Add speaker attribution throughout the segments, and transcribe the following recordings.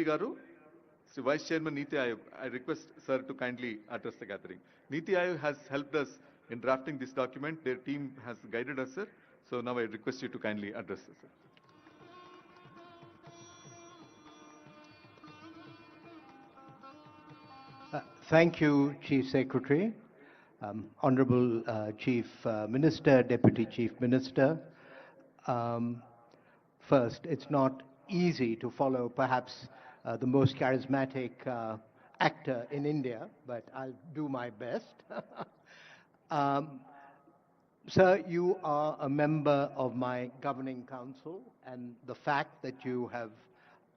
Speaker 1: Garu, Sri Vice Chairman Niti Aayog, I request sir to kindly address the gathering. Niti Aayog has helped us in drafting this document. Their team has guided us, sir. So now I request you to kindly address us, sir.
Speaker 2: Thank you, Chief Secretary, Honorable Chief Minister, Deputy Chief Minister. First, it's not easy to follow perhaps the most charismatic actor in India, but I'll do my best. Sir, you are a member of my governing council, and the fact that you have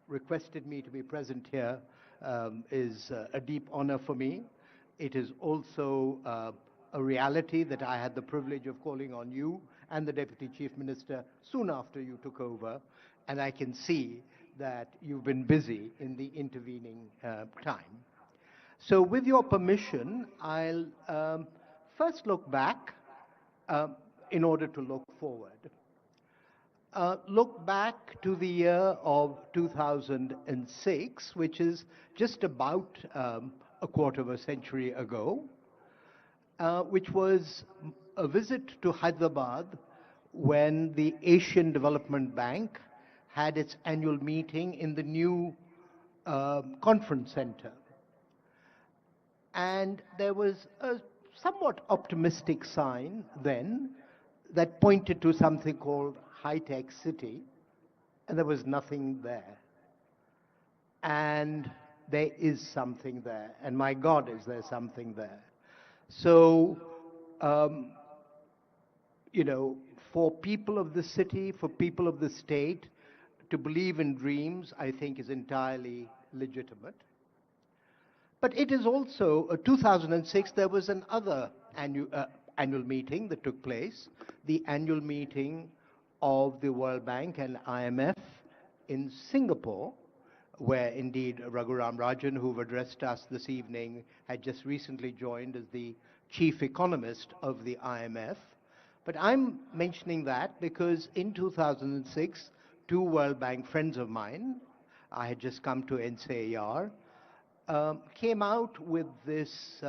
Speaker 2: requested me to be present here is a deep honor for me. It is also a reality that I had the privilege of calling on you and the Deputy Chief Minister soon after you took over, and I can see that you've been busy in the intervening time. So with your permission, I'll first look back in order to look forward. Look back to the year of 2006, which is just about a quarter of a century ago, which was a visit to Hyderabad when the Asian Development Bank had its annual meeting in the new conference center. And there was a somewhat optimistic sign then that pointed to something called high-tech city, and there was nothing there. And there is something there, and my God, is there something there. So, you know, for people of the city, for people of the state, to believe in dreams, I think is entirely legitimate. But it is also, 2006, there was another annual meeting that took place, the annual meeting of the World Bank and IMF in Singapore, where indeed Raghuram Rajan, who've addressed us this evening, had just recently joined as the chief economist of the IMF. But I'm mentioning that because in 2006, two World Bank friends of mine, I had just come to NCAR, came out with this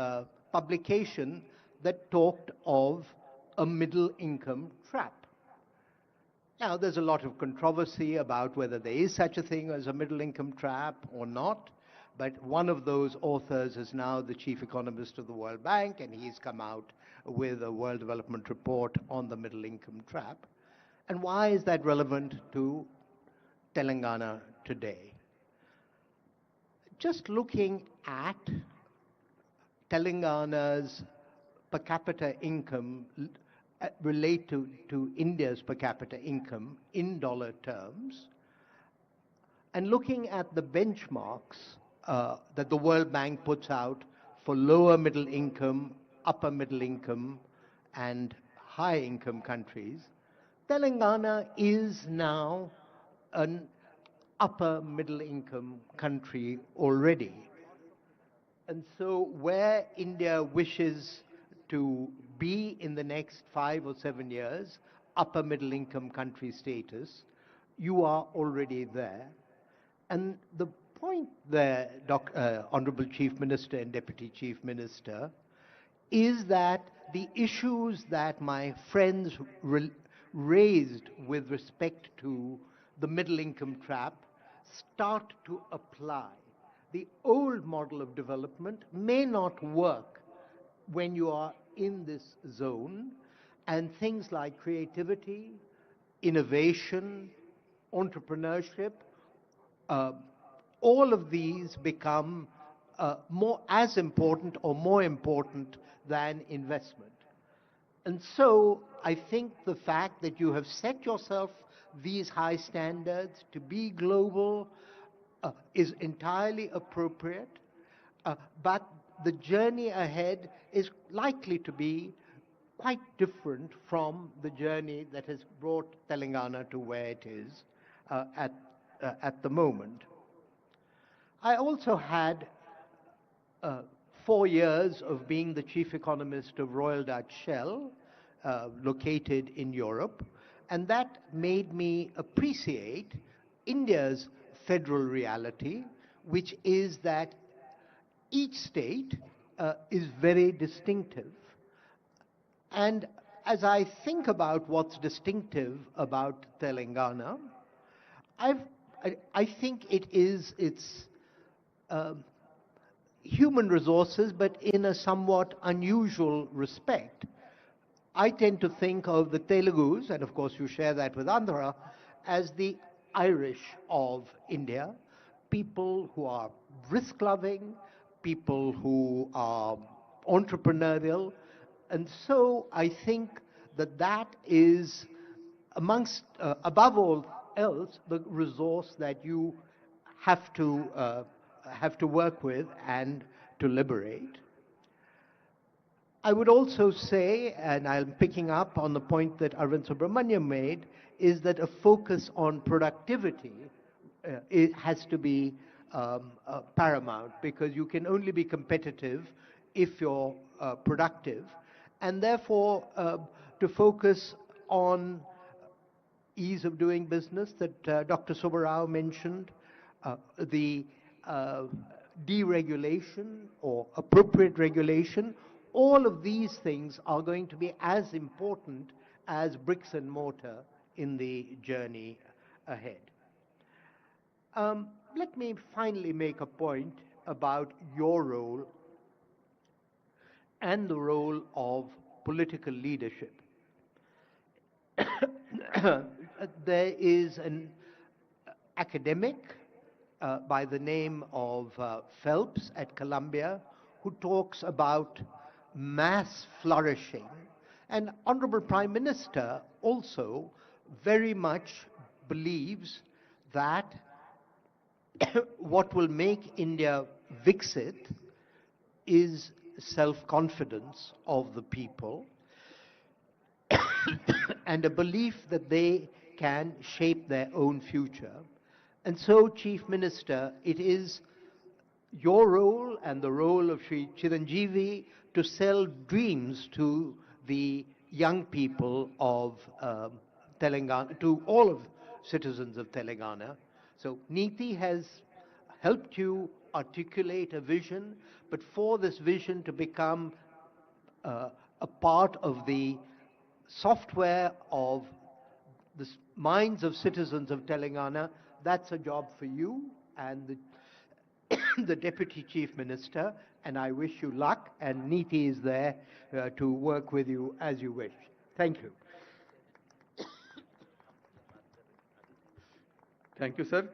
Speaker 2: publication that talked of a middle-income trap. Now, there's a lot of controversy about whether there is such a thing as a middle-income trap or not, but one of those authors is now the chief economist of the World Bank, and he's come out with a World Development Report on the middle-income trap. And why is that relevant to Telangana today? Just looking at Telangana's per capita income relate to India's per capita income in dollar terms, and looking at the benchmarks that the World Bank puts out for lower middle income, upper middle income, and high income countries, Telangana is now an upper middle income country already. And so where India wishes to be in the next 5 or 7 years, upper middle income country status, you are already there. And the point there, Honorable Chief Minister and Deputy Chief Minister, is that the issues that my friends raised with respect to the middle income trap start to apply. The old model of development may not work when you are in this zone, and things like creativity, innovation, entrepreneurship, all of these become as important or more important than investment. And so I think the fact that you have set yourself these high standards to be global is entirely appropriate, but the journey ahead is likely to be quite different from the journey that has brought Telangana to where it is at the moment. I also had 4 years of being the chief economist of Royal Dutch Shell, located in Europe, and that made me appreciate India's federal reality, which is that each state is very distinctive. And as I think about what's distinctive about Telangana, I've, I think it is its um human resources, but in a somewhat unusual respect. I tend to think of the Telugus, and of course you share that with Andhra, as the Irish of India, people who are risk loving, people who are entrepreneurial. And so I think that that is amongst, above all else, the resource that you have to work with and to liberate. I would also say, and I'm picking up on the point that Arvind Subramaniam made, is that a focus on productivity it has to be paramount, because you can only be competitive if you're productive. And therefore, to focus on ease of doing business that Dr. Subbarao mentioned, the uh, deregulation or appropriate regulation, all of these things are going to be as important as bricks and mortar in the journey ahead. Let me finally make a point about your role and the role of political leadership. There is an academic by the name of Phelps at Columbia who talks about mass flourishing. And Honorable Prime Minister also very much believes that what will make India Viksit is self-confidence of the people and a belief that they can shape their own future. And so, Chief Minister, it is your role and the role of Sri Chiranjeevi to sell dreams to the young people of Telangana, to all of citizens of Telangana. So NITI has helped you articulate a vision, but for this vision to become a part of the software of the minds of citizens of Telangana, that's a job for you and the Deputy Chief Minister, and I wish you luck, and NITI is there to work with you as you wish. Thank you.
Speaker 1: Thank you, sir.